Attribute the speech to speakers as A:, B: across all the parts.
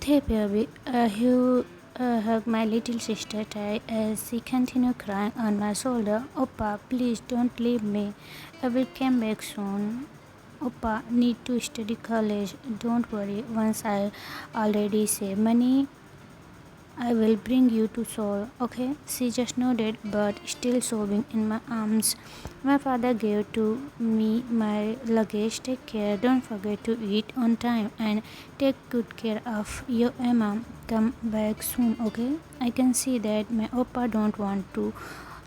A: Hey baby, you hug my little sister Tay as she continued crying on my shoulder. Oppa, please don't leave me. I will come back soon. Oppa, need to study college. Don't worry, once I already save money, I will bring you to Seoul, okay? She just nodded, but still sobbing in my arms. My father gave to me my luggage. Take care, don't forget to eat on time, and take good care of your Emma. Come back soon, okay? I can see that my oppa don't want to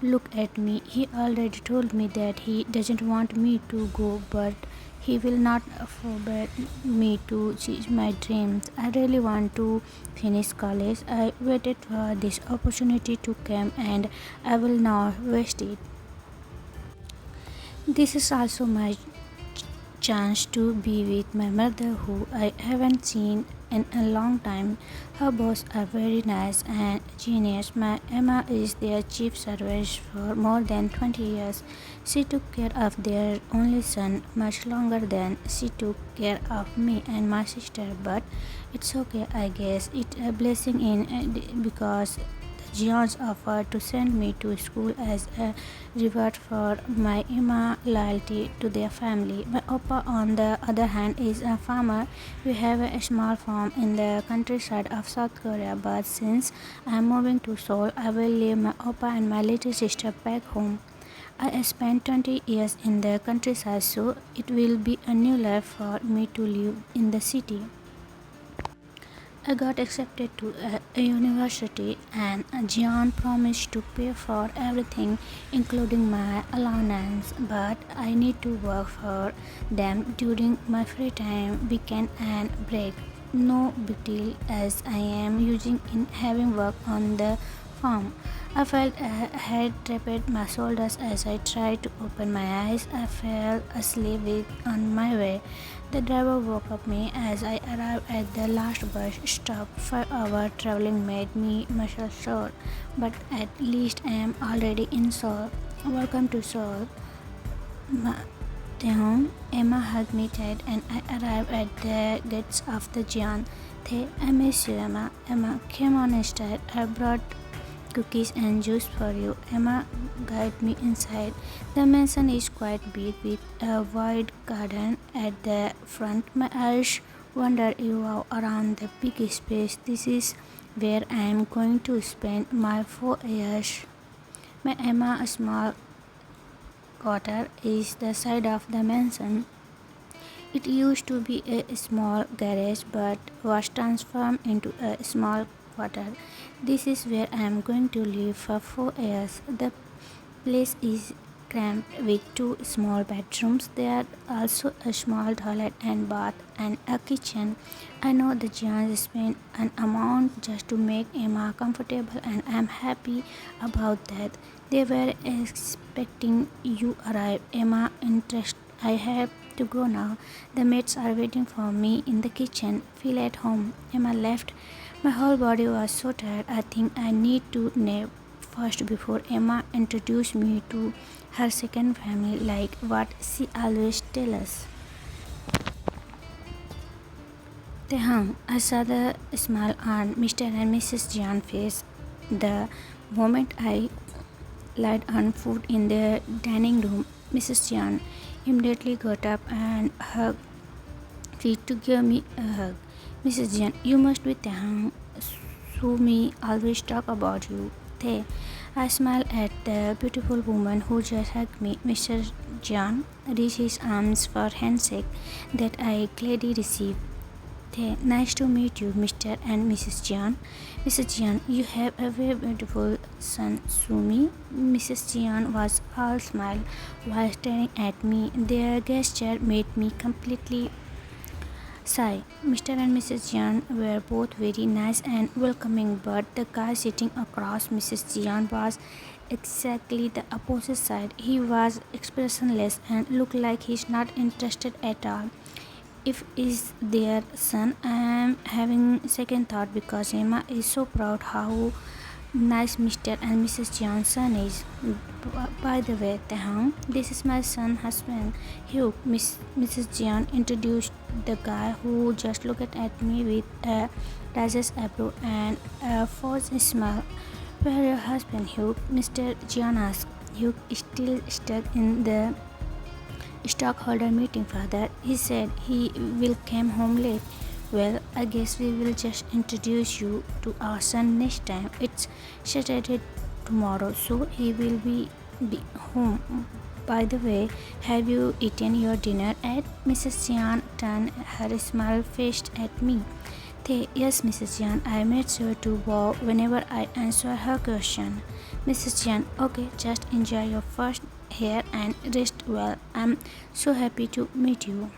A: look at me. He already told me that he doesn't want me to go, but he will not forbid me to chase my dreams. I really want to finish college. I waited for this opportunity to come and I will not waste it. This is also my chance to be with my mother, who I haven't seen in a long time. Her boss are very nice and genius. My Emma is their chief servant for more than 20 years. She took care of their only son much longer than she took care of me and my sister. But it's okay, I guess. It's a blessing in because Jeon's offered to send me to school as a reward for my Emma loyalty to their family. My oppa, on the other hand, is a farmer. We have a small farm in the countryside of South Korea, but since I am moving to Seoul, I will leave my oppa and my little sister back home. I spent 20 years in the countryside, so it will be a new life for me to live in the city. I got accepted to a university, and Jeon promised to pay for everything, including my allowance. But I need to work for them during my free time, weekend, and break. No big deal, as I am using in having work on the farm. I felt a head trapped my shoulders as I tried to open my eyes. I fell asleep on my way. The driver woke up me as I arrived at the last bus stop. 5 hour traveling made me muscle sore, but at least I am already in Seoul. Welcome to Seoul. Taehyung, Emma hugged me tight and I arrived at the gates of the Jeon. I miss you, Emma. Emma, come on instead. I brought cookies and juice for you. Emma guided me inside. The mansion is quite big with a wide garden at the front. My eyes wander around the big space. This is where I am going to spend my 4 years. My Emma, a small quarter, is the side of the mansion. It used to be a small garage but was transformed into a small quarter. This is where I am going to live for 4 years. The place is cramped with 2 small bedrooms. There are also a small toilet and bath and a kitchen. I know the Giants spent an amount just to make Emma comfortable, and I am happy about that. They were expecting you arrive. Emma, interest. I have to go now. The maids are waiting for me in the kitchen. Feel at home. Emma left. My whole body was so tired. I think I need to nap first before Emma introduced me to her second family, like what she always tells us. Taehyung, I saw the smile on Mr. and Mrs. Jeon's face the moment I laid on food in the dining room. Mrs. Jeon immediately got up and hugged me to give me a hug. Mrs. Jeon, you must be Taehyung. Sumi always talk about you. Tae. I smiled at the beautiful woman who just hugged me. Mr. Jeon reached his arms for handshake that I gladly received. Tae. Nice to meet you, Mr. and Mrs. Jeon. Mrs. Jeon, you have a very beautiful son, Sumi. Mrs. Jeon was all smile while staring at me. Their gesture made me completely sigh. Mr. and Mrs. Jeon were both very nice and welcoming, but the guy sitting across Mrs. Jeon was exactly the opposite side. He was expressionless and looked like he's not interested at all. If is their son, I am having second thought because Emma is so proud how nice Mr. and Mrs. Jeon's son is. By the way, Taehyung, this is my son's husband, Hugh. Mrs. Jeon introduced the guy who just looked at me with a righteous eyebrow and a forced smile. Where your husband, Hugh? Mr. Jeon asked. Hugh is still stuck in the stockholder meeting, father. He said he will come home late. Well, I guess we will just introduce you to our son next time. It's Saturday tomorrow, so he will be home. By the way, have you eaten your dinner yet? Mrs. Jian turned her smile faced at me. Yes, Mrs. Jian, I made sure to bow whenever I answer her question. Mrs. Jian, okay, just enjoy your first hair and rest well. I'm so happy to meet you.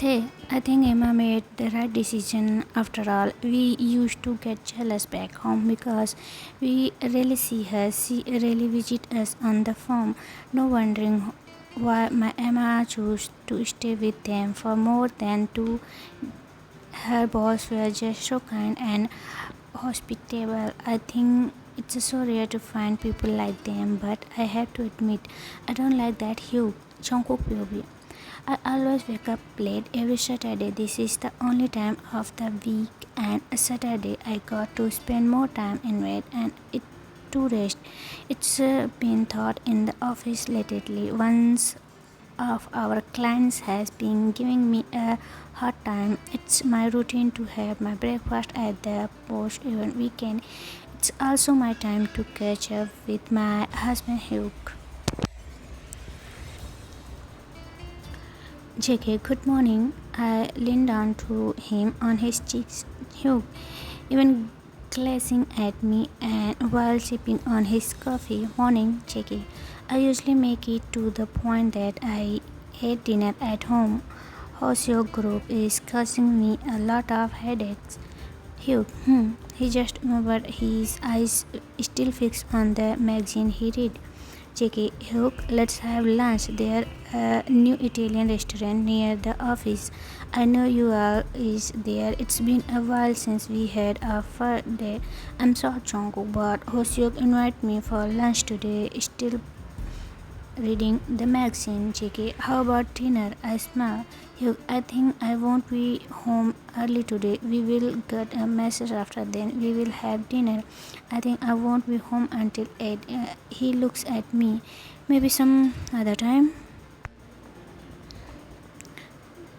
A: I think Emma made the right decision. After all, we used to get jealous back home because we rarely see her. She rarely visit us on the farm. No wondering why my Emma chose to stay with them for more than two. Her boss were just so kind and hospitable. I think it's so rare to find people like them, but I have to admit, I don't like that Hugh Jungkook POV. I always wake up late every Saturday. This is the only time of the week and a Saturday I got to spend more time in bed and it to rest. It's been thought in the office lately. Once of our clients has been giving me a hard time. It's my routine to have my breakfast at the post even weekend. It's also my time to catch up with my husband Hugh. JK, good morning. I leaned down to him on his cheeks. Hugh, even glancing at me and while sipping on his coffee. Morning, JK. I usually make it to the point that I ate dinner at home. Hoseo group is causing me a lot of headaches. Hugh, he just remembered his eyes still fixed on the magazine he read. JK, Hugh, let's have lunch. There a new Italian restaurant near the office. I know you all is there. It's been a while since we had our first day. I'm sorry, Jungkook, but Hoseok invited me for lunch today. Still reading the magazine. JK, how about dinner? I smile. Hugh, I think I won't be home early today. We will get a message after then. We will have dinner. I think I won't be home until 8. He looks at me. Maybe some other time?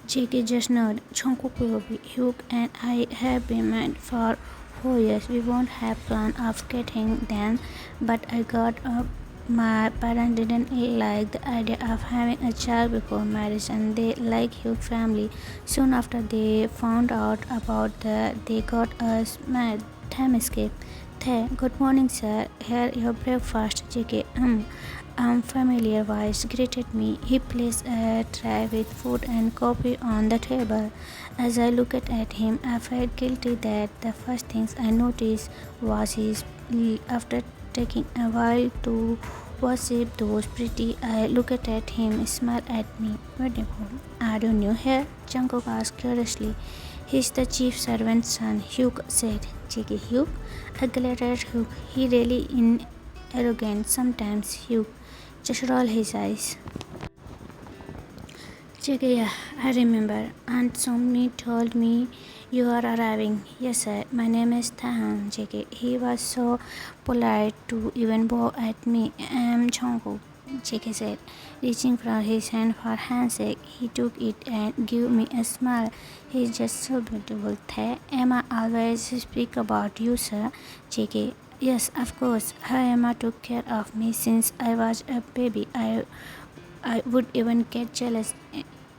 A: JK just nodded. Jungkook will be. Hugh and I have been married for 4 years. We won't have plan of getting then, but I got up. My parents didn't like the idea of having a child before marriage and they like Hugh family. Soon after they found out about they got us married. Time escape. Good morning, sir. Here your breakfast. JK. Familiar voice greeted me. He placed a tray with food and coffee on the table. As I looked at him, I felt guilty that the first things I noticed was his. After taking a while to worship those pretty I looked at him, smiled at me. Wonderful. Are you new here? Jungkook asked curiously. He's the chief servant's son, Hugh said. JK, Hugh? I glared at Hugh. He really in arrogant sometimes. Hugh just rolled his eyes. JK, yeah, I remember. Aunt Somni told me you are arriving. Yes, sir. My name is Taehyung. JK. He was so polite to even bow at me. I'm Jungkook. JK said, reaching for his hand for handshake. He took it and gave me a smile. He's just so beautiful. Emma always speak about you, sir. JK. Yes, of course. Her Emma took care of me since I was a baby. I would even get jealous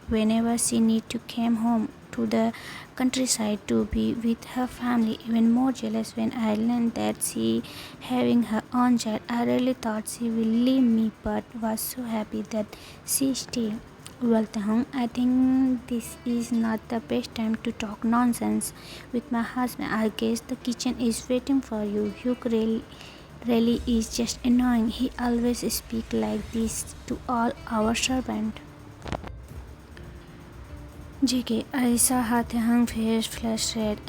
A: whenever she need to come home to the countryside to be with her family. Even more jealous when I learned that she having her own child. I really thought she will leave me, but was so happy that she stayed. Well, Taehyung, I think this is not the best time to talk nonsense with my husband. I guess the kitchen is waiting for you. Hugh really is just annoying. He always speak like this to all our servants. JK, I saw how Taehyung face flushed red.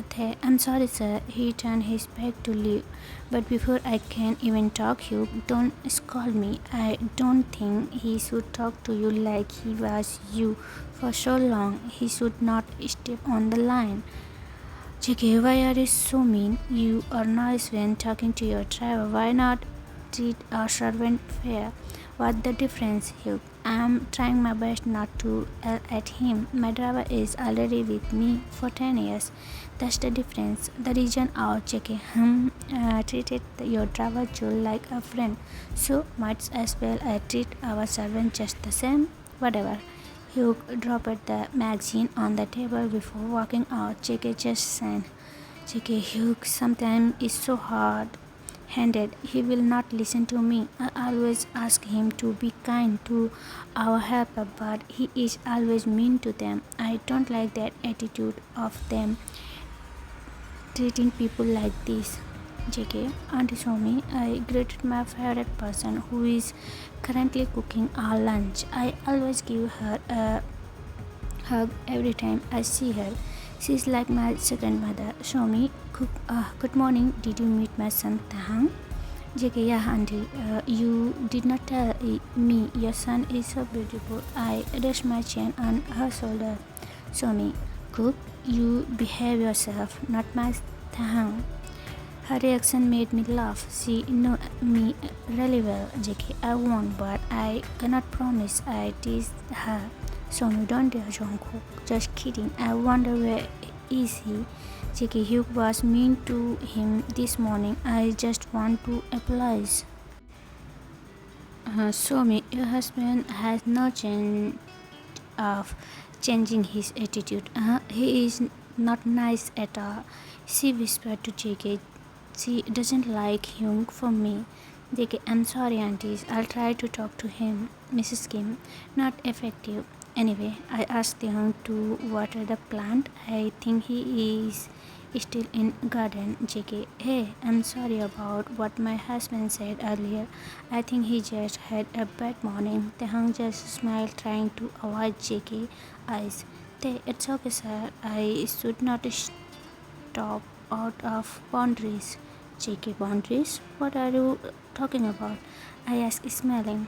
A: I'm sorry, sir. He turned his back to leave. But before I can even talk, you don't scold me. I don't think he should talk to you like he was you for so long. He should not step on the line. JK, why are you so mean? You are nice when talking to your driver. Why not treat a servant fair? What's the difference, Hugh? I'm trying my best not to yell at him. My driver is already with me for 10 years. That's the difference. The reason our JK treated your driver Joel like a friend. So might as well I treat our servant just the same. Whatever. Hugh dropped the magazine on the table before walking out. JK just said, JK, Hugh sometimes is so hard handed. He will not listen to me. I always ask him to be kind to our helper, but he is always mean to them. I don't like that attitude of them treating people like this. JK, Auntie Somi, I greeted my favorite person who is currently cooking our lunch. I always give her a hug every time I see her. She's like my second mother. Somi, good morning. Did you meet my son Taehyung? JK, yeah, Auntie. You did not tell me your son is so beautiful. I rest my chin on her shoulder. Somi, cook, you behave yourself, not my Taehyung. Her reaction made me laugh. She knew me really well, JK. I won't, but I cannot promise I tease her. So you don't dare, Jungkook. Just kidding. I wonder where is he? JK, Hugh was mean to him this morning. I just want to apologize. Somi, your husband has no chance of changing his attitude. He is not nice at all. She whispered to JK. She doesn't like him for me. JK, I'm sorry, aunties. I'll try to talk to him. Mrs. Kim, not effective. Anyway, I asked Taehyung to water the plant. I think he is still in garden. JK, hey, I'm sorry about what my husband said earlier. I think he just had a bad morning. Taehyung just smiled, trying to avoid JK eyes. It's okay, sir. I should not stop out of boundaries. JK, boundaries? What are you talking about? I asked, smiling.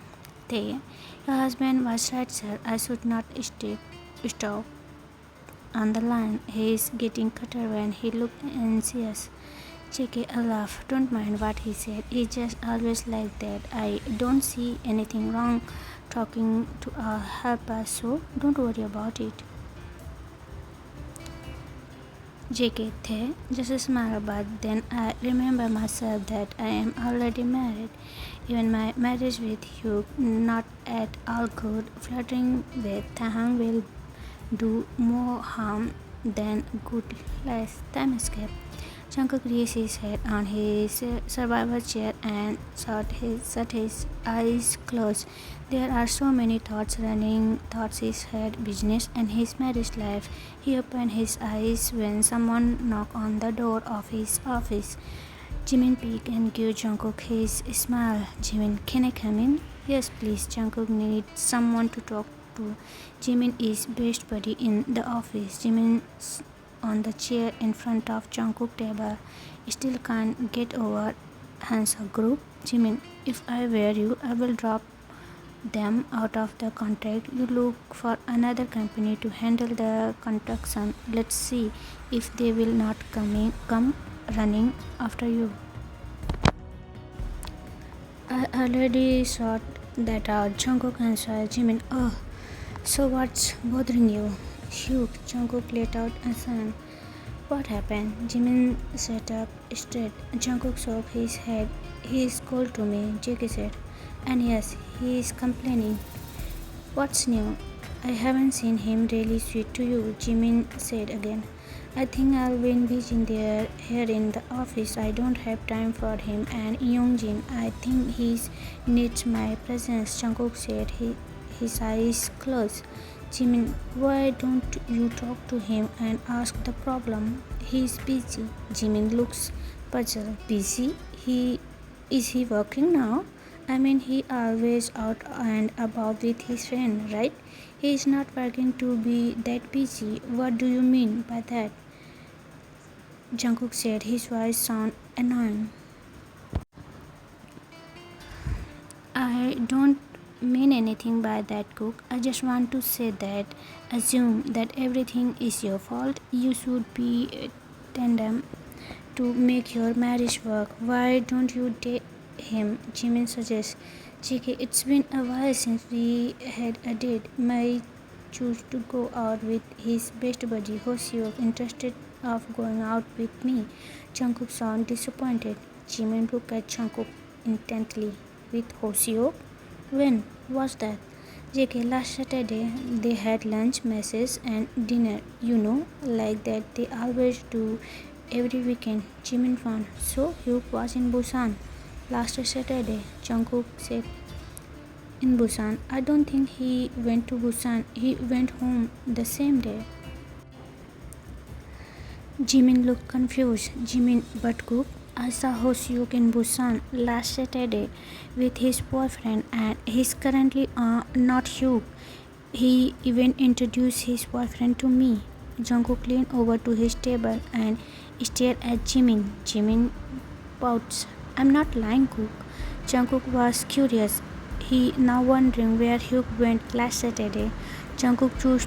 A: Your husband was right, sir. I should not stop on the line. He is getting cutter when he looked anxious. JK, I laughed. Don't mind what he said. He just always like that. I don't see anything wrong talking to a helper, so don't worry about it. JK, just a smile, but then I remember myself that I am already married. Even my marriage with Hugh, not at all good. Flirting with Taehyung will do more harm than good. Last time escape. Jungkook raised his head on his survival chair and shut his eyes closed. There are so many thoughts running thoughts his head, business and his marriage life. He opened his eyes when someone knocked on the door of his office. Jimin peeked and gave Jungkook his smile. Jimin, can I come in? Yes, please. Jungkook needs someone to talk to. Jimin is best buddy in the office. Jimin on the chair in front of Jungkook table. Still can't get over hands group. Jimin, if I were you, I will drop them out of the contract. You look for another company to handle the construction. Let's see if they will not come running after you. I already thought that out. Jungkook answered Jimin. Oh, so what's bothering you? Hugh, Jungkook let out a sound. What happened? Jimin sat up straight. Jungkook shook his head. He is cold to me, JK said. And yes, he is complaining. What's new? I haven't seen him really sweet to you, Jimin said again. I think I'll be busy there here in the office. I don't have time for him and Yoongjin. I think he needs my presence, Jungkook said, his eyes closed. Jimin, why don't you talk to him and ask the problem? He's busy. Jimin looks puzzled. Busy? Is he working now? I mean, he always out and about with his friend, right? He's not working to be that busy. What do you mean by that? Jungkook said, his voice sounded annoying. I don't mean anything by that, Cook. I just want to say that assume that everything is your fault. You should be tandem to make your marriage work. Why don't you date him? Jimin suggests. JK, it's been a while since we had a date. May choose to go out with his best buddy Hoseok interested of going out with me. Jungkook sounded disappointed. Jimin looked at Jungkook intently. With Hoseok? When was that? JK, last Saturday they had lunch, messes and dinner, like that they always do every weekend. Jimin frowned. So Hyuk was in Busan last Saturday, Jungkook said. In Busan? I don't think he went to Busan. He went home the same day. Jimin looked confused. Jimin, but Cook, I saw Hoseok in Busan last Saturday with his boyfriend and he's currently not Hyuk. He even introduced his boyfriend to me. Jungkook leaned over to his table and stared at Jimin. Jimin pouts. I'm not lying, Cook. Jungkook was curious. He now wondering where Hyuk went last Saturday. Jungkook chose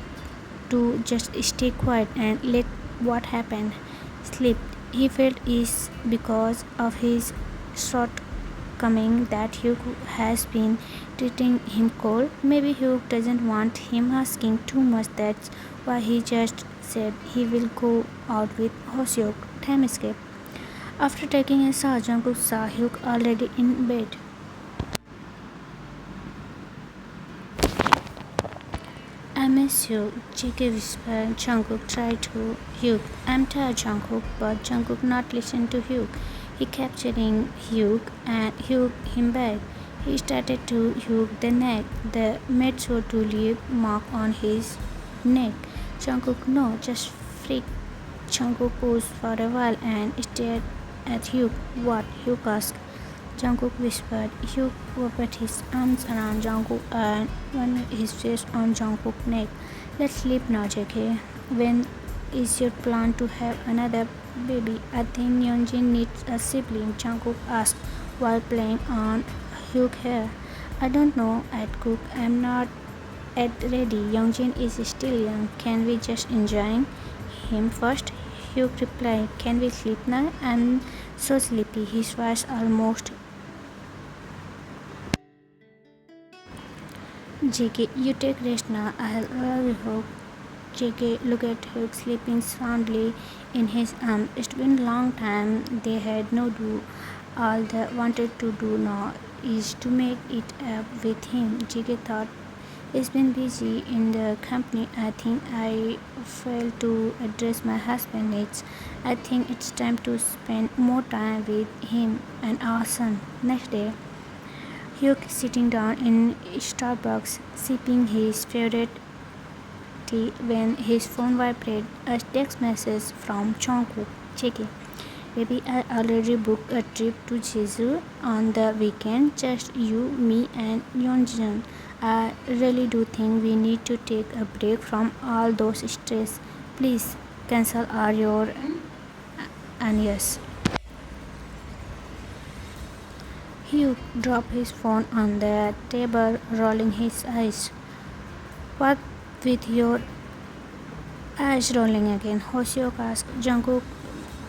A: to just stay quiet and let what happened slip. He felt is because of his shortcoming that Hyuk has been treating him cold. Maybe Hyuk doesn't want him asking too much. That's why he just said he will go out with Hoseok. Time escape. After taking a shower, Jungkook saw Hyuk already in bed. I miss you, JK whispered. Jungkook tried to Hyuk. I'm tired, Jungkook, but Jungkook not listened to Hyuk. He capturing Hyuk and Hyuk him back. He started to Hyuk the neck. The maid saw to leave mark on his neck. Jungkook, no, just freak. Jungkook paused for a while and stared at Hyuk. What? Hyuk asked. Jungkook whispered. Hyuk wrapped his arms around Jungkook and one his face on Jungkook's neck. Let's sleep now, JK. When is your plan to have another baby? I think Yeonjin needs a sibling, Jungkook asked while playing on Hyuk's hair. I don't know, at Cook. I'm not at ready. Yeonjin is still young. Can we just enjoy him first? Hyuk replied. Can we sleep now? I'm so sleepy. His voice almost. JK, you take rest now. I'll love you, Hyuk. JK looked at Hyuk sleeping soundly in his arms. It's been a long time they had no do. All they wanted to do now is to make it up with him. JK thought he's been busy in the company. I think I failed to address my husband's needs. I think it's time to spend more time with him and our son. Next day, Hyuk sitting down in Starbucks, sipping his favorite tea when his phone vibrated. A text message from Jungkook. Check it. Baby, I already booked a trip to Jeju on the weekend. Just you, me, and Yeonjun. I really do think we need to take a break from all those stress. Please cancel all your and yes. Hugh dropped his phone on the table, rolling his eyes. What with your eyes rolling again? Hoseok asked. Jungkook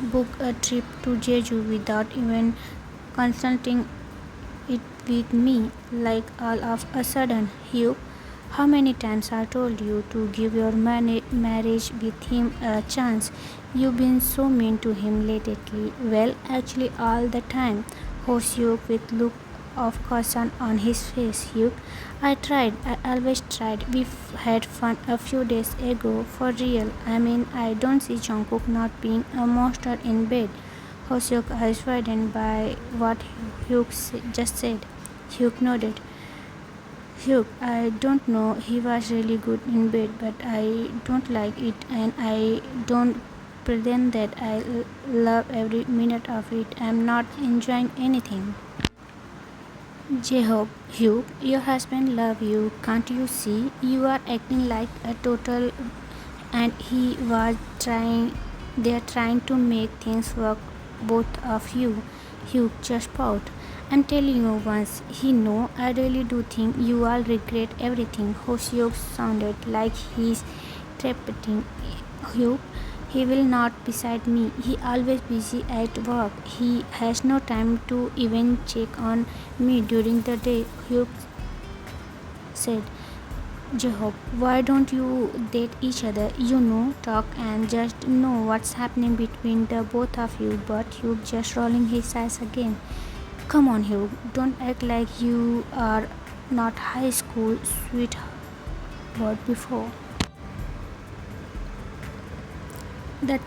A: booked a trip to Jeju without even consulting it with me, like all of a sudden. Hugh, how many times I told you to give your marriage with him a chance? You've been so mean to him lately. Well, actually all the time. Hoseok with look of caution on his face. Hugh, I tried. I always tried. We had fun a few days ago. For real. I mean, I don't see Jungkook not being a monster in bed. Hoseok eyes widened by what Hugh just said. Hugh nodded. Hugh, I don't know. He was really good in bed, but I don't like it, and I don't pretend that I love every minute of it. I'm not enjoying anything. Jehob, Hugh, your husband love you, can't you see? You are acting like a total and he was trying they're trying to make things work both of you. Hugh just pout. I'm telling you once, he know I really do think you all regret everything. Hoseok sounded like he's trepidating. Hugh, he will not beside me. He always busy at work. He has no time to even check on me during the day. Hugh said, Jehob, why don't you date each other? You know, talk and just know what's happening between the both of you. But Hugh just rolling his eyes again. Come on, Hugh, don't act like you are not high school sweetheart before. That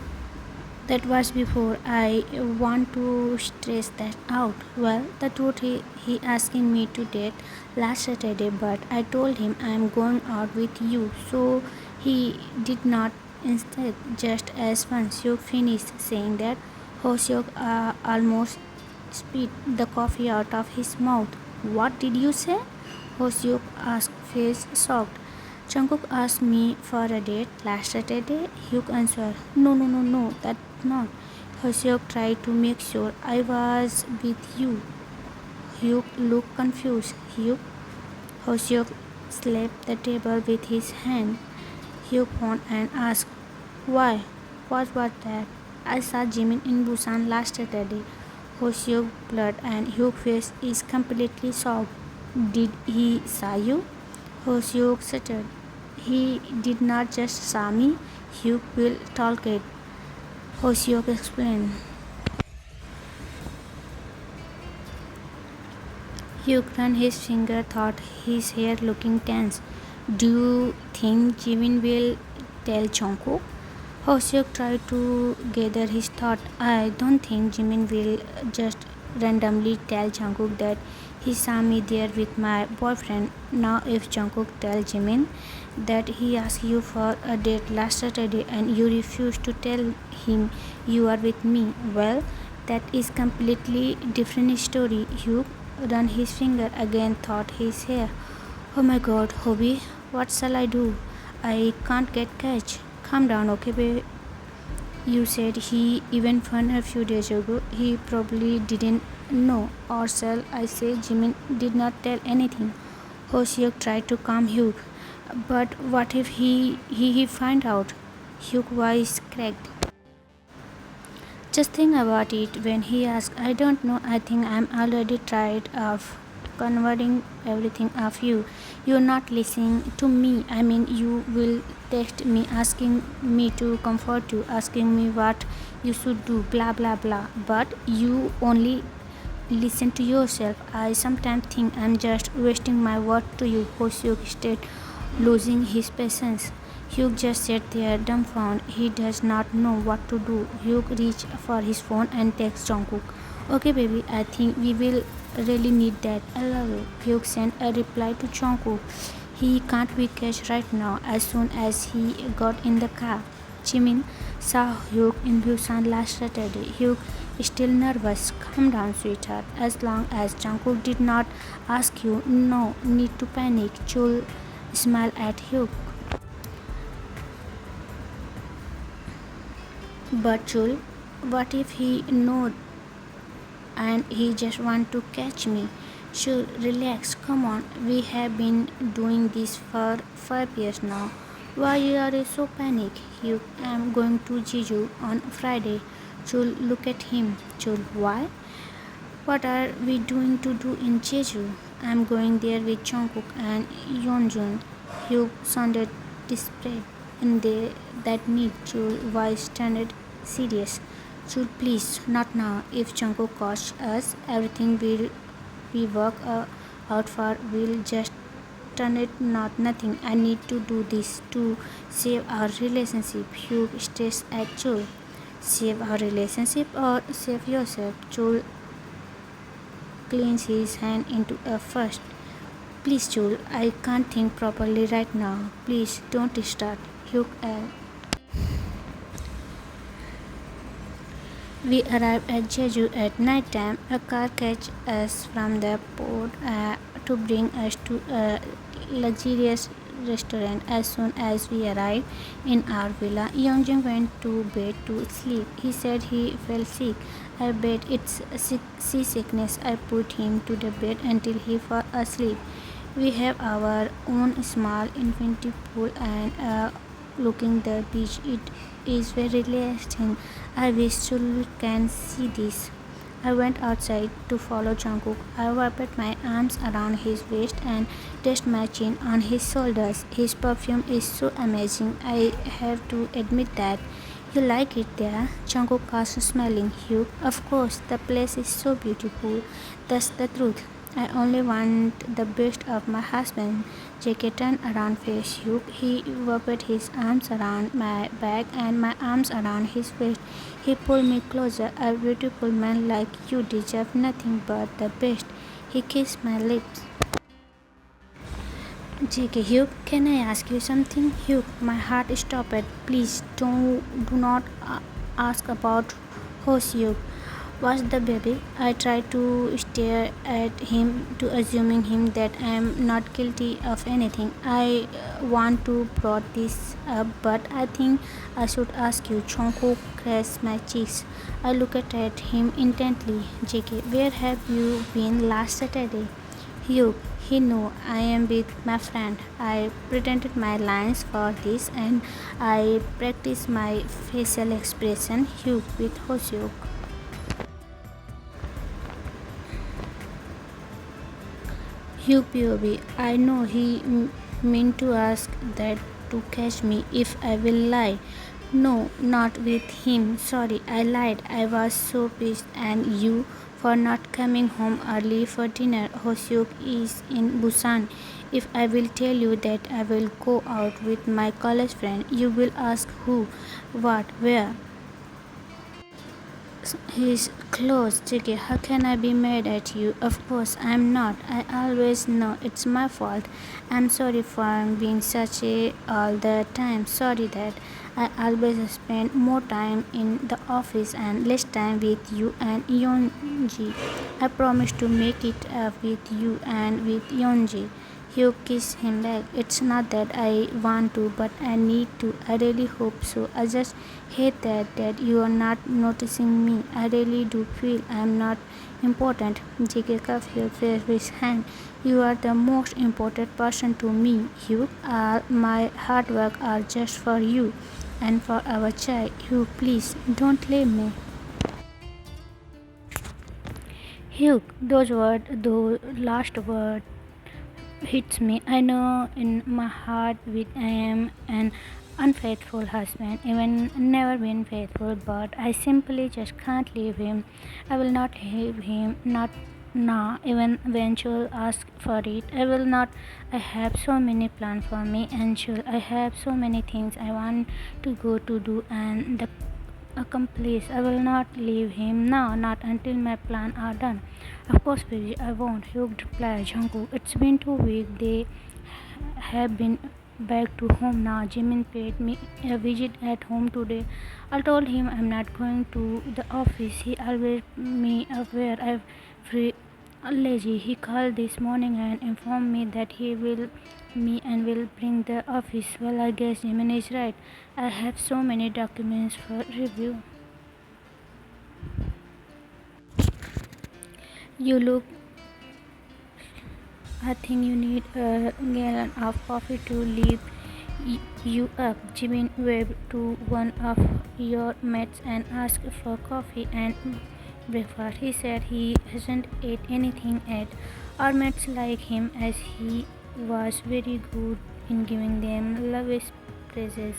A: that was before. I want to stress that out. Well, the truth he asking me to date last Saturday, but I told him I am going out with you, so he did not. Instead, just as once you finished saying that, Hoseok almost spit the coffee out of his mouth. What did you say? Hoseok asked, face shocked. Jungkook asked me for a date last Saturday. Hyuk answered, No, that's not. Hoseok tried to make sure I was with you. Hyuk looked confused. Hyuk. Hoseok slapped the table with his hand. Hyuk won and asked, Why? What was that? I saw Jimin in Busan last Saturday. Hoseok blood and Hyuk face is completely soft. Did he saw you? Hoseok stuttered. He did not just saw me. Hyuk will talk it. Hoseok explained. Hyuk ran his finger thought his hair looking tense. Do you think Jimin will tell Jungkook? Hoseok tried to gather his thought. I don't think Jimin will just randomly tell Jungkook that he saw me there with my boyfriend. Now if Jungkook tells Jimin that he asked you for a date last Saturday and you refuse to tell him you are with me, well, that is completely different story. Hugh ran his finger again thought his hair. Oh my god, Hobie, what shall I do? I can't get catch. Calm down, okay, babe. You said he even fun a few days ago. He probably didn't know. Or shall I say Jimin did not tell anything. Hoseok tried to calm Hugh. But what if he find out? Hugh's voice cracked. Just think about it when he asked. I don't know. I think I'm already tired of converting everything of you. You're not listening to me. I mean, you will text me asking me to comfort you, asking me what you should do, blah blah blah. But you only listen to yourself. I sometimes think I'm just wasting my word to you. Hoseok stayed losing his patience. Hugh just sat there dumbfounded. He does not know what to do. Hugh reached for his phone and texted Jungkook. Okay baby, I think we will really need that. I love you. Hugh sent a reply to Jungkook. He can't be catch right now. As soon as he got in the car, Jimin saw Hugh in Busan last Saturday. Hugh still nervous. Calm down, sweetheart. As long as Jungkook did not ask you, no need to panic. Chul smiled at Hugh. But Chul, what if he know and he just want to catch me? Chul, relax. Come on. We have been doing this for 5 years now. Why you are so panic? You am going to Jeju on Friday. Chul, look at him. Chul, why? What are we doing to do in Jeju? I'm going there with Jungkook and Yeonjun. Hugh sounded desperate in that need. Chul voice turned serious. Chul, please, not now. If Jungkook calls us, everything will we work out for will just turn it not nothing. I need to do this to save our relationship. Hugh stares at Chul. Save our relationship or save yourself? Chul cleans his hand into a fist. Please, Chul, I can't think properly right now. Please don't start. Hugh We arrive at Jeju at night time. A car catches us from the port to bring us to a luxurious restaurant. As soon as we arrive in our villa, Yeongjung went to bed to sleep. He said he felt sick. I bet it's seasickness. I put him to the bed until he fell asleep. We have our own small infinity pool and looking the beach. It is very relaxing. I wish you can see this. I went outside to follow Jungkook. I wrapped my arms around his waist and rested my chin on his shoulders. His perfume is so amazing. I have to admit that. You like it there? Jungkook asked, smiling. Hugh, of course, the place is so beautiful. That's the truth. I only want the best of my husband. JK turned around face Hugh. He wrapped his arms around my back and my arms around his waist. He pulled me closer. A beautiful man like you deserve nothing but the best. He kissed my lips. JK, Hugh, can I ask you something? Hugh, my heart stopped. Please do not ask about Hugh. Was the baby? I tried to stare at him, to assuming him that I am not guilty of anything. I want to brought this up, but I think I should ask you. Chonko caressed my cheeks. I looked at him intently. JK, where have you been last Saturday? Hugh, he knew I am with my friend. I pretended my lines for this and I practiced my facial expression. Hugh with Hoseok. Hugh POV. I know he meant to ask that to catch me if I will lie. No, not with him. Sorry, I lied. I was so pissed. And you for not coming home early for dinner. Hoseok is in Busan. If I will tell you that I will go out with my college friend, you will ask who, what, where. His clothes. JK, how can I be mad at you? Of course I'm not. I always know it's my fault. I'm sorry for being such a all the time. Sorry that I always spend more time in the office and less time with you and Yeonji. I promise to make it up with you and with Yeonji. You kiss him back. It's not that I want to, but I need to. I really hope so. I just hate that you are not noticing me. I really do feel I am not important. JK cuff your face with his hand. You are the most important person to me. You are my hard work are just for you and for our child. You please don't leave me. Hugh, those last words hits me. I know in my heart with I am an unfaithful husband, even never been faithful, but I simply just can't leave him. I will not leave him, not now, even when she'll ask for it. I will not. I have so many plans for me and she'll. I have so many things I want to go to do and the accomplish. I will not leave him now, not until my plans are done. Of course, baby, I won't. Hugh replied. Jungkook, it's been 2 weeks. They have been back to home now. Jimin paid me a visit at home today. I told him I'm not going to the office. He always me aware I'm free lazy. He called this morning and informed me that he will me and will bring the office. Well, I guess Jimin is right. I have so many documents for review. You look. I think you need a gallon of coffee to lift you up. Jimin waved to one of your mates and asked for coffee and breakfast. He said he hasn't ate anything yet. Our mates like him as he was very good in giving them lavish praises.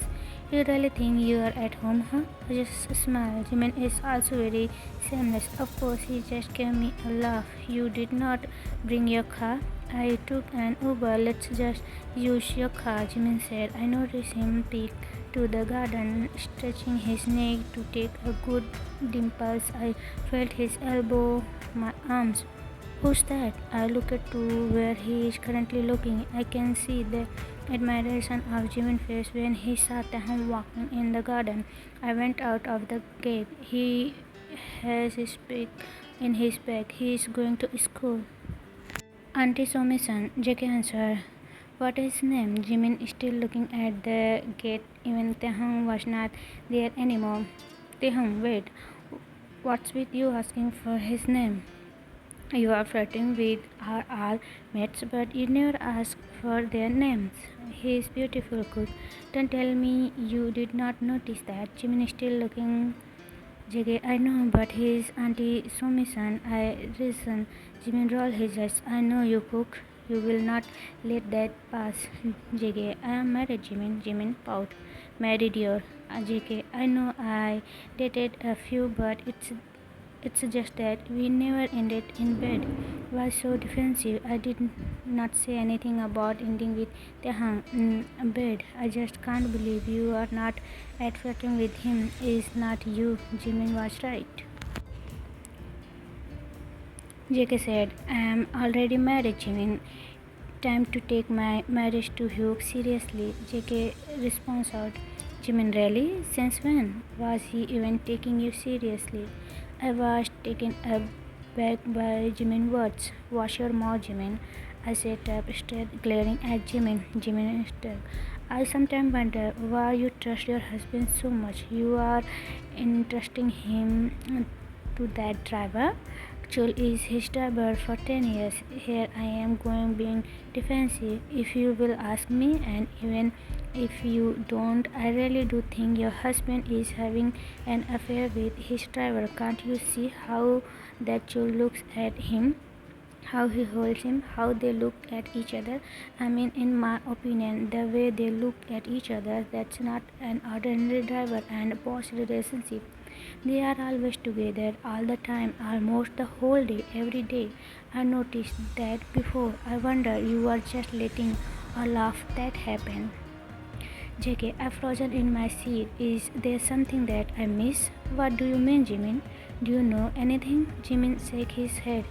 A: You really think you are at home, huh? I just smiled. Jimin is also very shameless. Of course, he just gave me a laugh. You did not bring your car? I took an Uber. Let's just use your car, Jimin said. I noticed him peek to the garden, stretching his neck to take a good dimples. I felt his elbow, my arms. Who's that? I looked to where he is currently looking. I can see the admiration of Jimin's face when he saw Taehyung walking in the garden. I went out of the gate. He has his bag in his bag. He is going to school. Auntie Somi-san, JK answered. What is his name? Jimin is still looking at the gate. Even Taehyung was not there anymore. Taehyung, wait. What's with you asking for his name? You are flirting with our all mates, but you never ask for their names. He is beautiful, Cook. Don't tell me you did not notice that. Jimin is still looking. JK, I know, but he is Auntie Somi-san. I reason. Jimin rolled his eyes. I know you, Cook. You will not let that pass. JK, I am married, Jimin. Jimin pout. Married your. JK, I know I dated a few, but it's just that we never ended in bed. Why so defensive? I did not say anything about ending with Taehyung in bed. I just can't believe you are not at flirting with him. Is not you. Jimin was right. JK said, I am already married, Jimin. Time to take my marriage to Hugh seriously. JK responds out. Jimin, really? Since when? Was he even taking you seriously? I was taken aback by Jimin's words. Wash your mouth, Jimin. I sat up straight, glaring at Jimin. Jimin stared. I sometimes wonder why you trust your husband so much. You are entrusting him to that driver. Chul is his driver for 10 years. Here I am going being defensive, if you will ask me, and even if you don't, I really do think your husband is having an affair with his driver. Can't you see how that Chul looks at him? How he holds him, how they look at each other. I mean, in my opinion, the way they look at each other, that's not an ordinary driver and boss relationship. They are always together, all the time, almost the whole day, every day. I noticed that before. I wonder you are just letting a laugh that happen. JK, I frozen in my seat. Is there something that I miss? What do you mean, Jimin? Do you know anything? Jimin shook his head.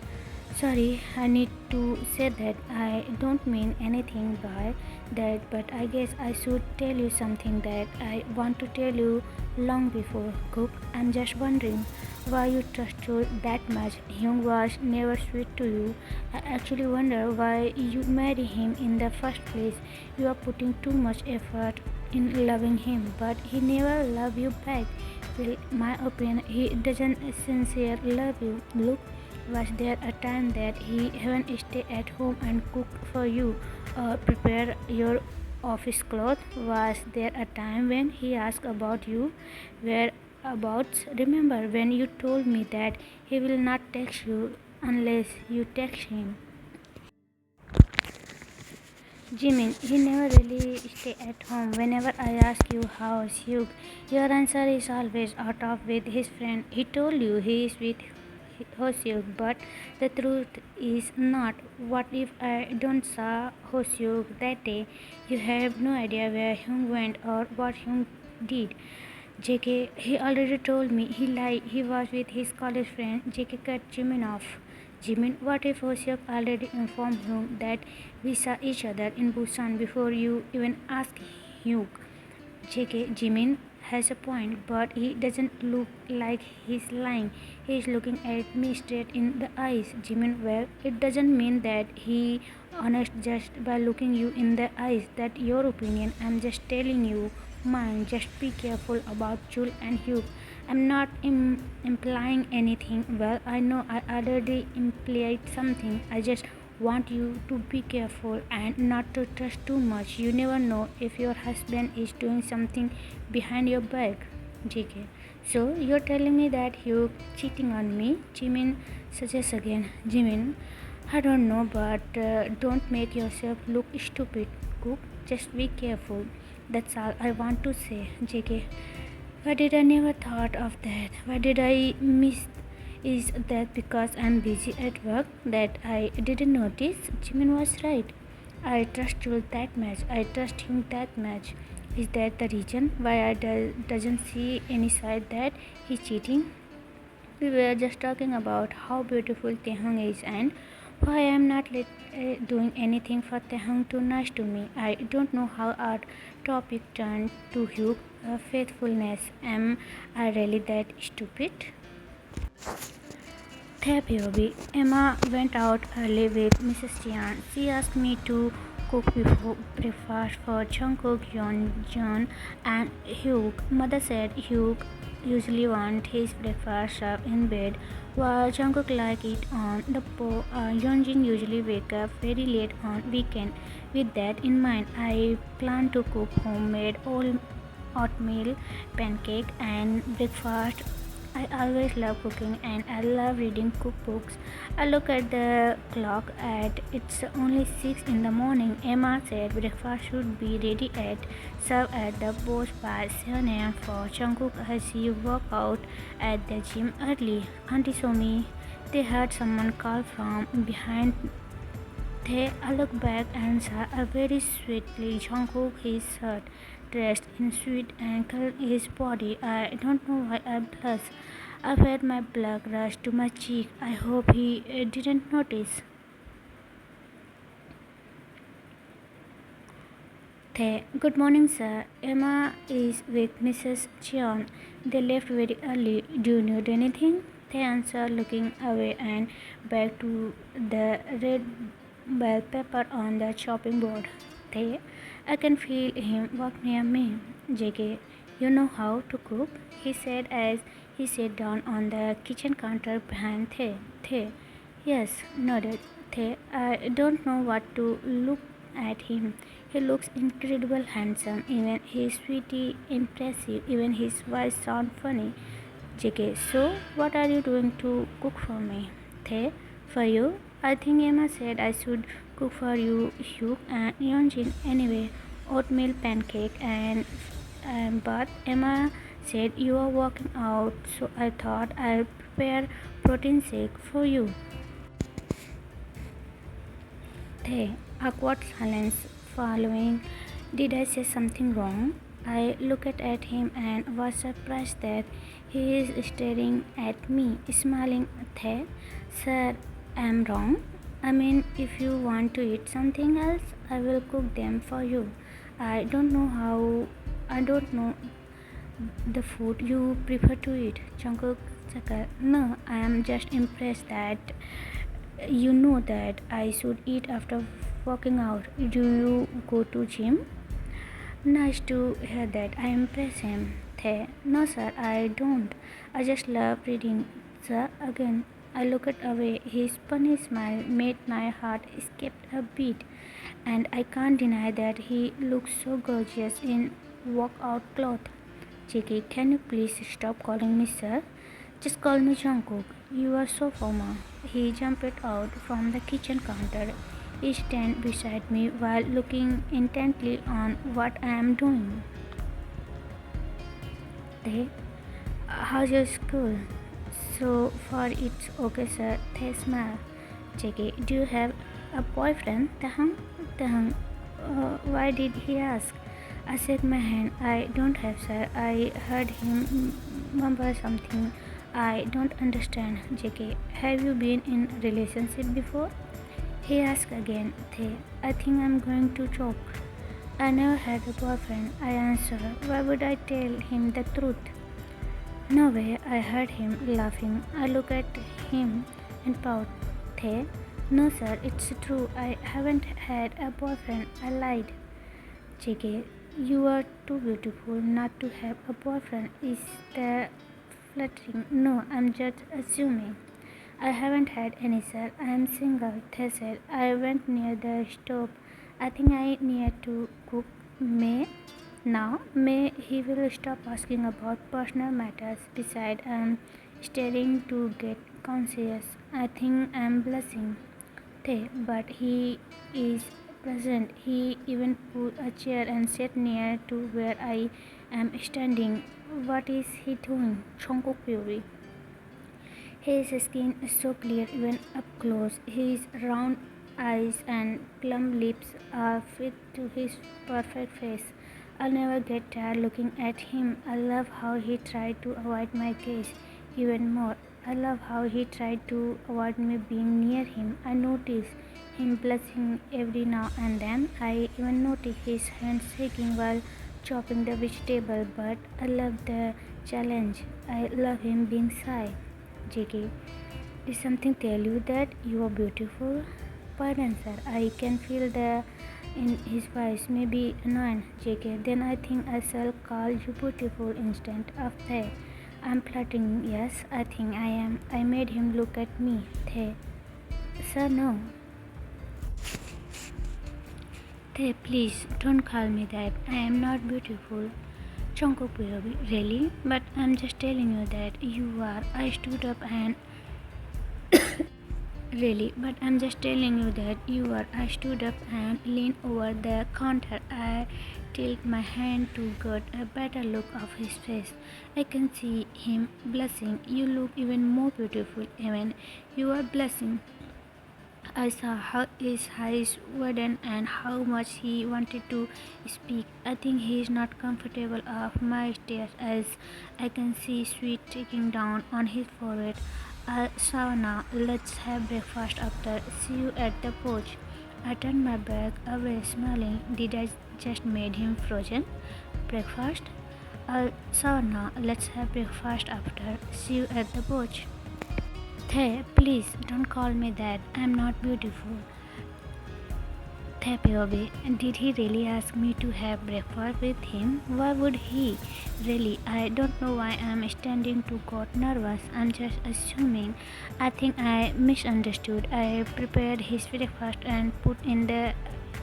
A: Sorry, I need to say that I don't mean anything by that, but I guess I should tell you something that I want to tell you long before. Cook, I'm just wondering why you trust Chul that much. Hyung was never sweet to you. I actually wonder why you marry him in the first place. You are putting too much effort in loving him, but he never loved you back. Well, my opinion, he doesn't sincerely love you. Look, was there a time that he even stay at home and cook for you or prepare your office clothes? Was there a time when he asked about you whereabouts? Remember when you told me that he will not text you unless you text him? Jimin, he never really stay at home. Whenever I ask you how's Hugh, your answer is always out of with his friend. He told you he is with Hoseok, but the truth is not. What if I don't saw Hoseok that day? You have no idea where Hyung went or what Hyung did. JK, he already told me. He lied. He was with his college friend. JK cut Jimin off. Jimin, what if Hoseok already informed Hyung that we saw each other in Busan before you even asked Hyung? JK, Jimin has a point, but he doesn't look like he's lying. He's looking at me straight in the eyes. Jimin, well, it doesn't mean that he honest just by looking you in the eyes. That's your opinion. I'm just telling you mine. Just be careful about Chul and Hugh. I'm not implying anything. Well, I know I already implied something. I just want you to be careful and not to trust too much. You never know if your husband is doing something behind your back. JK, so you're telling me that you're cheating on me? Jimin suggests again. Jimin, I don't know, but don't make yourself look stupid. Cook, just be careful. That's all I want to say. JK, why did I never thought of that? Why did I miss? Is that because I'm busy at work that I didn't notice? Jimin was right. I trust Jules that much. I trust him that much. Is that the reason why I doesn't see any side that he's cheating? We were just talking about how beautiful Taehyung is and why I am not doing anything for Taehyung too nice to me. I don't know how our topic turned to Hugh faithfulness. Am I really that stupid? Therapy. Emma went out early with Mrs. Jeon. She asked me to cook before breakfast for Jungkook, Jeon, and Hyuk. Mother said Hyuk usually wants his breakfast served in bed, while Jungkook likes it on the po. Yeonjin usually wake up very late on weekend. With that in mind, I plan to cook homemade oatmeal pancake and breakfast. I always love cooking and I love reading cookbooks. I look at the clock at it's only 6 in the morning. Emma said breakfast should be ready at served at the boss by 7 a.m. for Jungkook as he work out at the gym early. Auntie saw me. They heard someone call from behind. I looked back and saw a very sweetly Jungkook, his shirt dressed in sweet and curled his body. I don't know why I blushed. I felt my blood rush to my cheek. I hope he didn't notice. Good morning, sir. Emma is with Mrs. Jeon. They left very early. Do you need anything? They answered, looking away and back to the red bell pepper on the chopping board. I can feel him walk near me. JK, you know how to cook? He said as he sat down on the kitchen counter behind Thay. Yes, nodded. I don't know what to look at him. He looks incredible handsome, even he's sweetie impressive, even his voice sounds funny. JK, so what are you doing to cook for me? For you? I think Emma said I should cook for you, Hugh and Yeonjin anyway. Oatmeal pancake but Emma said you are working out, so I thought I'll prepare protein shake for you. Awkward silence following. Did I say something wrong? I looked at him and was surprised that he is staring at me, smiling. Sir, I'm wrong. I mean, if you want to eat something else, I will cook them for you. I don't know the food you prefer to eat. Jungkook chuckled. No, I am just impressed that you know that I should eat after working out. Do you go to gym? Nice to hear that. I impress him. No, sir, I don't. I just love reading. Sir, again, I looked away. His funny smile made my heart skip a beat, and I can't deny that he looks so gorgeous in workout clothes. JK, can you please stop calling me sir? Just call me Jungkook. You are so formal. He jumped out from the kitchen counter. He stand beside me while looking intently on what I am doing. They, how's your school? So far it's okay, sir. They smile. JK, do you have a boyfriend? Why did he ask? I shook my hand. I don't have, sir. I heard him mumble something I don't understand. JK, have you been in a relationship before? He asked again. I think I'm going to choke. I never had a boyfriend, I answered. Why would I tell him the truth? No way, I heard him laughing. I looked at him and pouted. No, sir, it's true. I haven't had a boyfriend. I lied. JK, you are too beautiful not to have a boyfriend. Is that flattering? No, I'm just assuming. I haven't had any, sir. I am single. They said. I went near the stove. I think I need to cook. May now. May he will stop asking about personal matters. Besides, I'm starting to get conscious. I think I'm blushing. But he is present. He even put a chair and sat near to where I am standing. What is he doing? Jungkook Fury. His skin is so clear even up close. His round eyes and plump lips are fit to his perfect face. I'll never get tired looking at him. I love how he tried to avoid my gaze even more. I love how he tried to avoid me being near him. I notice him blushing every now and then. I even notice his hands shaking while chopping the vegetable, but I love the challenge. I love him being shy. JK, did something tell you that you are beautiful? Pardon, sir. I can feel the in his voice. Maybe annoying, JK. Then I think I shall call you beautiful instead of Tae. I'm flirting. Yes, I think I am. I made him look at me. Tae. Sir, no. Tae, please don't call me that. I am not beautiful. Jungkook, really? But I'm just telling you that you are. I stood up and really, but I'm just telling you that you are. I stood up and leaned over the counter. I tilted my hand to get a better look of his face. I can see him blushing. You look even more beautiful, even you are blushing. I saw how his eyes widened and how much he wanted to speak. I think he is not comfortable of my stares as I can see sweat trickling down on his forehead. Savannah, let's have breakfast after. See you at the porch. I turned my back away smiling. Did I just made him frozen? Breakfast? Savannah, let's have breakfast after. See you at the porch. Thay, please don't call me that. I'm not beautiful. Thay Pyobe, did he really ask me to have breakfast with him? Why would he? Really, I don't know why I'm standing to got nervous. I'm just assuming. I think I misunderstood. I prepared his breakfast and put in the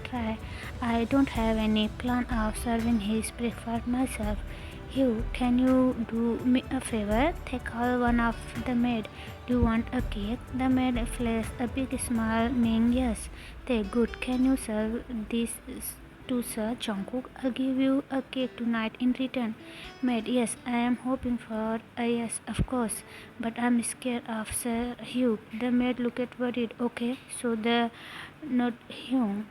A: tray. I don't have any plan of serving his breakfast myself. Hugh, can you do me a favor? Take all one of the maid. Do you want a cake? The maid flashed a big smile, meaning yes. They good. Can you serve this to Sir Jungkook? I'll give you a cake tonight in return. Maid, yes, I am hoping for a yes, of course. But I'm scared of Sir Hugh. The maid looked worried. Okay, so the not Hugh.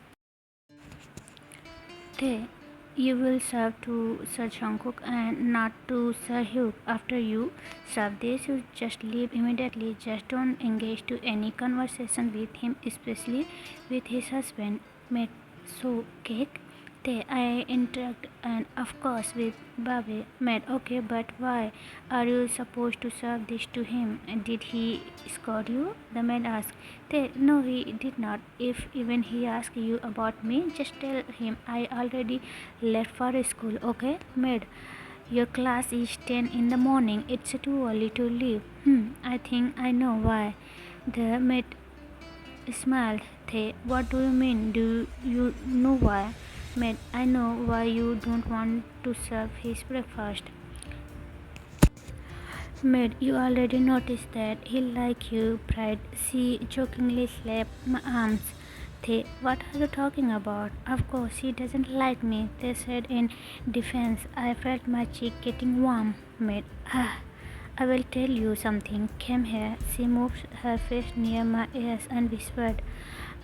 A: They, you will serve to Sir Jungkook and not to Sir Hugh. After you serve this, you just leave immediately. Just don't engage to any conversation with him, especially with his husband. Made so cake. They, I interact and of course with Babe. Made okay, but why are you supposed to serve this to him? Did he scold you? The maid asked. They, no, he did not. If even he asks you about me, just tell him I already left for school, okay? Maid, your class is 10 in the morning. It's too early to leave. I think I know why. The maid smiled. They, what do you mean? Do you know why? Maid, I know why you don't want to serve his breakfast. Maid, you already noticed that he like you, pride. She jokingly slapped my arms. They, what are you talking about? Of course, he doesn't like me, they said in defense. I felt my cheek getting warm. Maid, I will tell you something. Come here. She moved her face near my ears and whispered,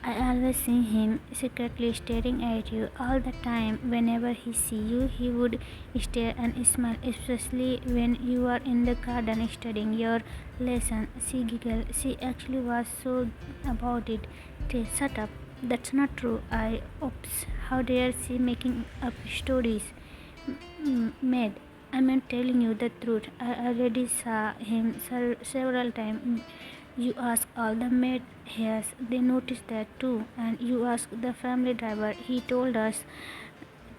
A: I always see him secretly staring at you all the time. Whenever he see you, he would stare and smile, especially when you are in the garden studying your lesson. She giggled. She actually was so about it. They, shut up. That's not true. Oops. How dare she making up stories? Maid, I am telling you the truth. I already saw him several times. You ask all the maid heirs, they noticed that too. And you ask the family driver, he told us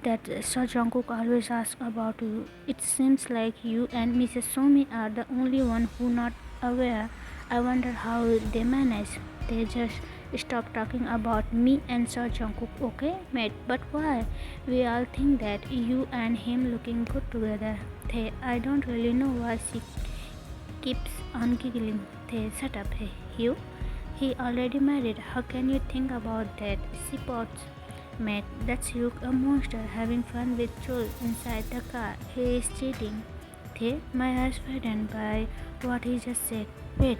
A: that Sir Jungkook always asks about you. It seems like you and Mrs. Somi are the only one who not aware. I wonder how they manage. They just stop talking about me and Sir Jungkook, okay, mate? But why? We all think that you and him looking good together. They, I don't really know why she keeps on giggling. They, shut up, hey, you. He already married. How can you think about that? She pots. Mate, that's you, a monster having fun with Joel inside the car. He is cheating. They, my eyes widened by what he just said. Wait,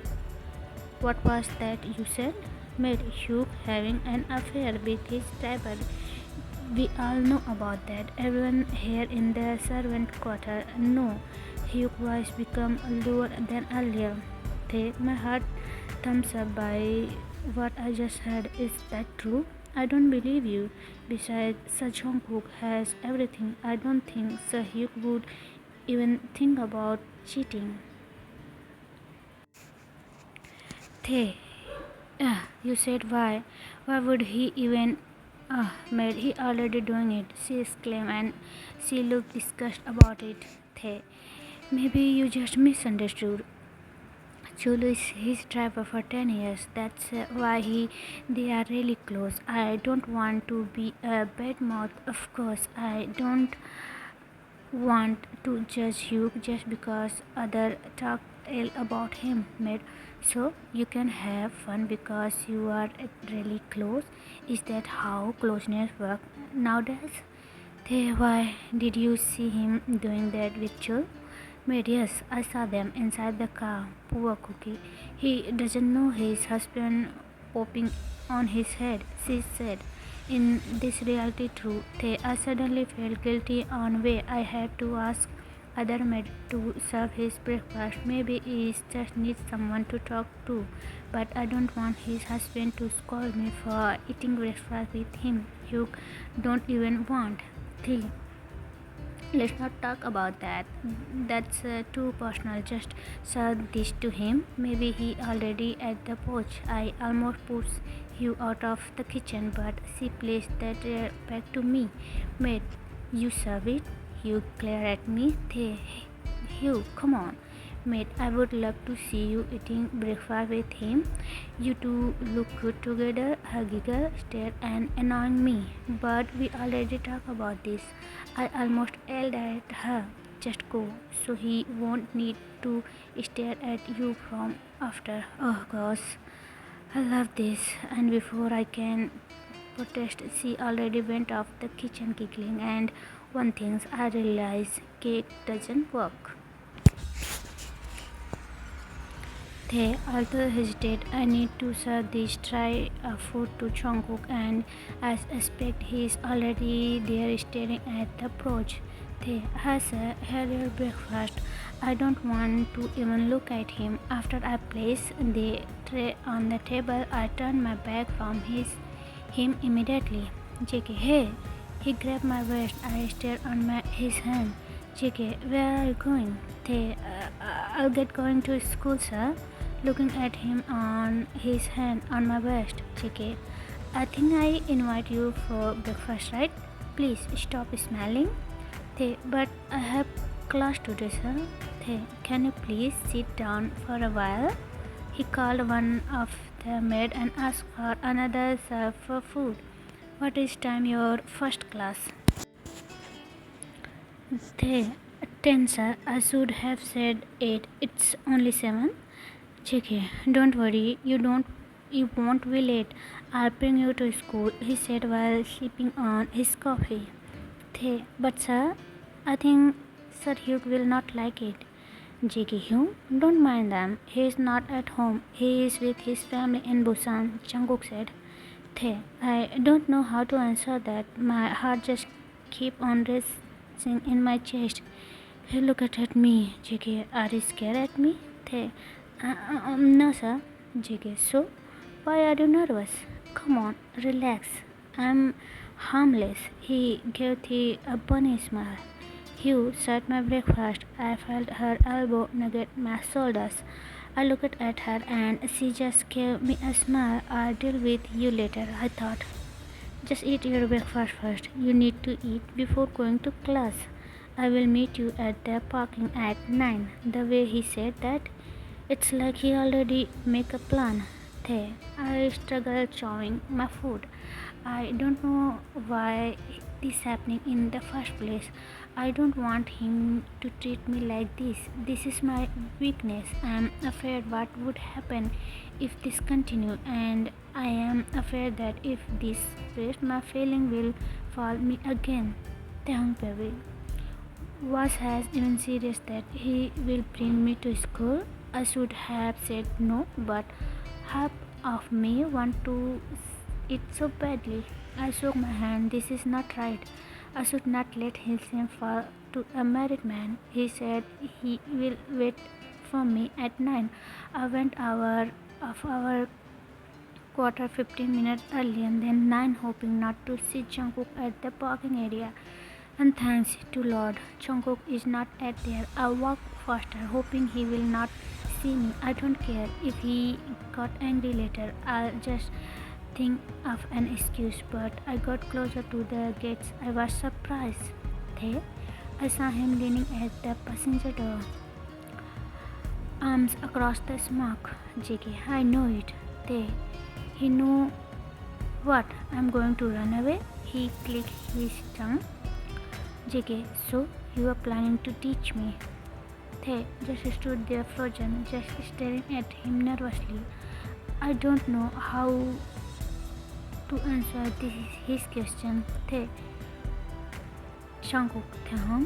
A: what was that you said? Made Hugh having an affair with his driver. We all know about that. Everyone here in the servant quarter know. Hugh's voice became lower than earlier. They, my heart thumbs up by what I just heard. Is that true? I don't believe you. Besides, Sir Jungkook has everything. I don't think Sir Hugh would even think about cheating. Tae, you said why? Why would he even? Maid, he already doing it. She exclaimed and she looked disgusted about it. Tae, maybe you just misunderstood. Chulu is his driver for 10 years. That's why they are really close. I don't want to be a bad mouth. Of course, I don't want to judge you just because other talk ill about him, mate. So you can have fun because you are really close. Is that how closeness works nowadays? Why did you see him doing that with Chul? Mate, yes, I saw them inside the car. Poor Cookie. He doesn't know his husband popping on his head, she said. In this reality true, I suddenly felt guilty on way I had to ask other maid to serve his breakfast. Maybe he just needs someone to talk to, but I don't want his husband to scold me for eating breakfast with him. You don't even want. 3. Let's not talk about that. That's too personal. Just serve this to him. Maybe he already at the porch. I almost pushed you out of the kitchen, but she placed that back to me. Maid, you serve it. You glare at me. Hugh, come on. Mate, I would love to see you eating breakfast with him. You two look good together. Her giggle, stare, and annoying me. But we already talked about this. I almost yelled at her. Just go, so he won't need to stare at you from after. Oh gosh, I love this. And before I can protest, she already went off the kitchen giggling. And one thing I realized, cake doesn't work. They also hesitate. I need to serve this dry food to Jungkook, and I expect he's already there staring at the porch. They has a heir breakfast. I don't want to even look at him. After I place the tray on the table, I turn my back from him immediately. JK, hey! He grabbed my waist. I stared on his hand. JK, where are you going? I'll get going to school, sir. Looking at him on his hand on my waist. JK, I think I invite you for breakfast, right? Please stop smiling. But I have class today, sir. Can you please sit down for a while? He called one of the maid and asked for another serve for food. What is time your first class? They 10, sir. I should have said 8. It's only 7. JK, don't worry. You won't be late. I'll bring you to school, he said while sipping on his coffee. But sir, I think Sir Hugh will not like it. JK, Hugh, don't mind them. He is not at home. He is with his family in Busan, Jungkook said. I don't know how to answer that. My heart just keep on racing in my chest. He looked at me. JK, are you scared at me? No, sir. JK, so why are you nervous? Come on, relax. I'm harmless. He gave the a bunny smile. Hugh served my breakfast. I felt her elbow nugget my shoulders. I looked at her and she just gave me a smile. I'll deal with you later, I thought. Just eat your breakfast first. You need to eat before going to class. I will meet you at the parking at 9. The way he said that, it's like he already make a plan. I struggle chewing my food. I don't know why this happening in the first place. I don't want him to treat me like this. This is my weakness. I am afraid what would happen if this continue, and I am afraid that if this spreads, my feeling will fall me again. Taehyung baby was as even serious that he will bring me to school. I should have said no, but half of me want to it so badly. I shook my hand. This is not right. I should not let him fall to a married man. He said he will wait for me at 9. I went our quarter 15 minutes early and then 9, hoping not to see Jungkook at the parking area. And thanks to Lord, Jungkook is not at there. I walked faster, hoping he will not see me. I don't care if he got angry later. I'll just think of an excuse. But I got closer to the gates. I was surprised. There, I saw him leaning at the passenger door, arms across the smoke. JK, I know it. There, he knew what? I'm going to run away? He clicked his tongue. JK, so you are planning to teach me? They just stood there frozen, just staring at him nervously. I don't know how to answer his question. They Jungkook, Taehyung?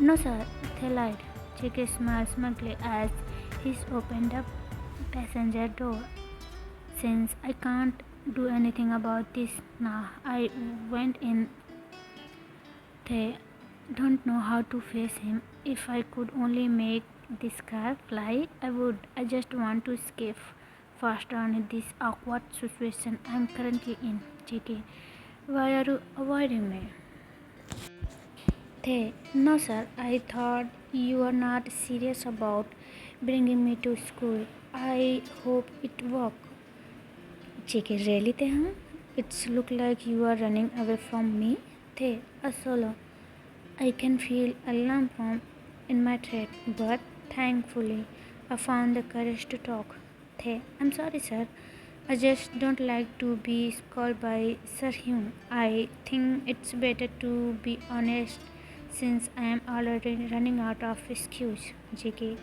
A: No sir, they lied. JK smiled smugly as he opened the passenger door. Since I can't do anything about this now, I went in. They don't know how to face him. If I could only make this car fly, I would. I just want to escape faster on this awkward situation I'm currently in. JK, why are you avoiding me? They, no sir, I thought you are not serious about bringing me to school. I hope it worked. JK, really Taehyung? It's look like you are running away from me. They, a solo. I can feel a lump in my throat, but thankfully I found the courage to talk. They, I'm sorry sir. I just don't like to be called by Sir Hyung. I think it's better to be honest since I am already running out of excuse. JK,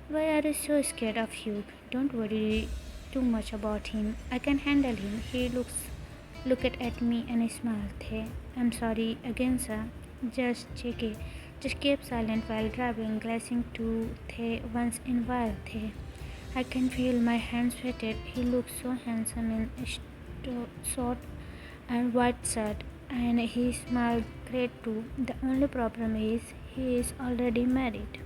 A: why are you so scared of Hugh? Don't worry too much about him. I can handle him. He looked at me and smiled. Hey, I'm sorry again, sir. Just JK. Just keep silent while driving, glancing to Thay once in a while. Thay, I can feel my hands sweated. He looks so handsome in short and white shirt, and he smiled great too. The only problem is he is already married.